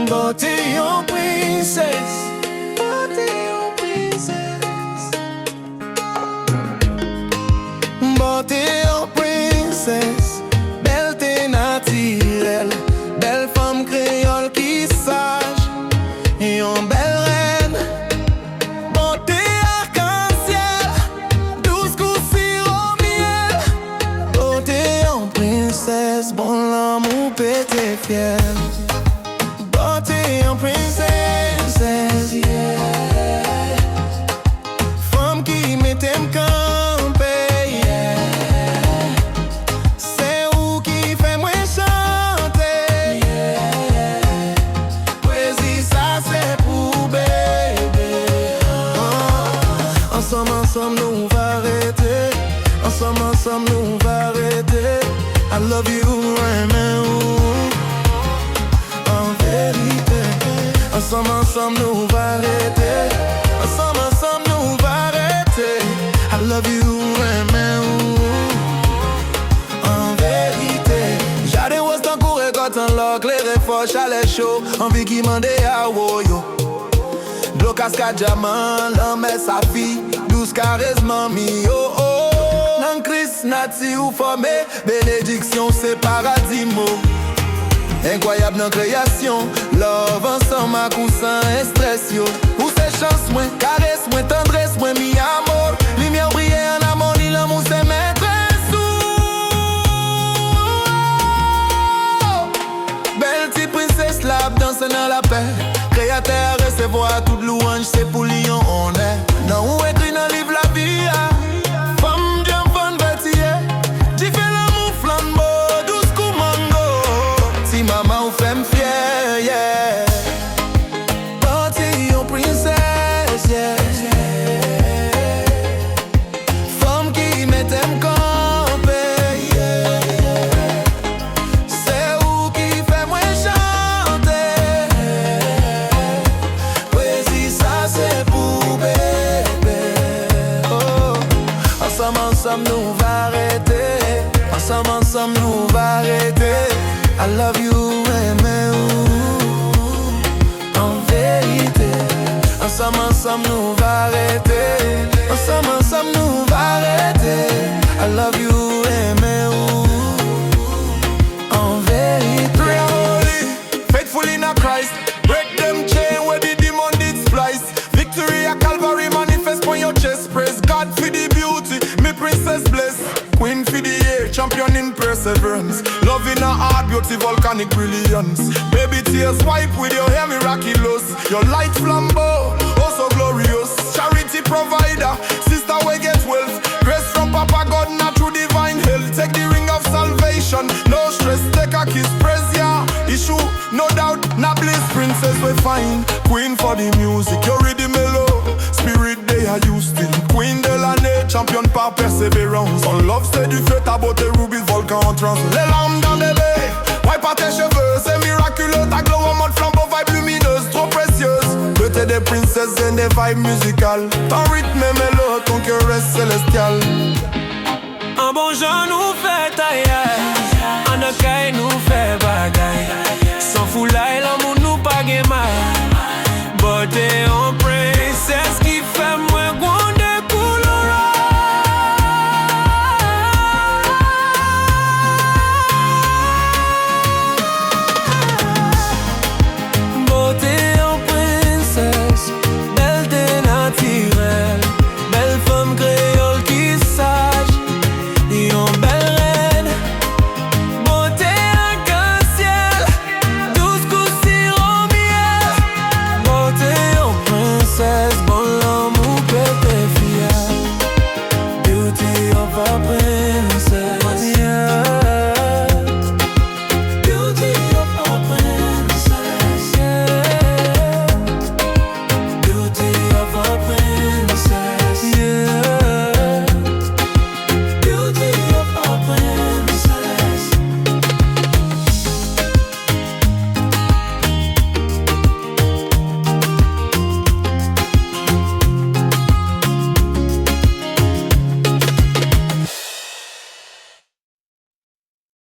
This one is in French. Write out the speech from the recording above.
bote yon princess, bote yon princess, bote yon princess, bèlte natirèl, belle femme Kreyol qui sage, yon belle rènn, bote arkansyèl, dous siro, myèl, bote yon princess, bon lanmou pète fyèl. Princess, yeah. Femme qui mete'm kanpe, yeah. C'est où qui fait mwen chante, yeah. Pwezi ça c'est pour bébé. Ensemble nous va rete, ensemble nous va rete. I love you, renmen. Ensemble nous va rete, ensemble nous va rete. I love you, renmen, en vérité. Jaden was tankou, rekòt Klere fort, chalè chaud, anvi qui mande a woyo. Dlo cascade diamant, l'homme sa fille, douce charisme mi oh oh. Nan Kris, natirèl formé, benediksyon'w c'est paradi'm. Incroyable dans création, love ensemble à coup sans stress yo. Pour ces chances, moi, caresse, moi, tendresse, moi, mi amour. Lumière brille en harmonie, l'amour c'est mete'm. Bèlti Princess, la danse dans la paix. Créateur recevoir toute louange, c'est pour lion on est. Non, où écrit dans le livre la vie, femme bien bonne verité. J'y fais l'amour flambeau, douce comme mango. Si maman ou fanm fyèl, yeah. Bote yon princess, yeah. Femme qui mete'm kanpe, yeah. C'est où qui fait mwen chante, pwezi ça c'est pour bébé. Oh. Ensemble nous va rete, ensemble nous va rete. I love you, renmen, en vérité. Ensemble nous va rete, ensemble nous va rete. I love you, renmen, en vérité. Holy, faithful in a Christ, break them chain where the demon did splice. Victory at Calvary manifest on your chest. Praise God for the beauty, me princess bless. Queen for the air, champion in perseverance. Love in a heart, beauty, volcanic brilliance. Baby tears wipe with your hair miraculous. Your light flambeau, oh so glorious. Charity provider, sister we get wealth. Grace from Papa God, not through divine health. Take the ring of salvation, no stress, take a kiss, praise ya. Issue, no doubt, na bliss, princess we find. Queen for the music, you read the mellow. Spirit they are you still. Queen de l'année, champion par persévérance. On love c'est du feu, ta beauté ruby, volcan en transe. Les larmes d'un bébé, wipe à tes cheveux, c'est miraculeux. Ta glow en mode flambeau, vibe lumineuse, trop précieuse. Beauté des princesses et des vibes musicales. Ton rythme est mélo, ton cœur est célestial. Un bon jour nous fait tailler.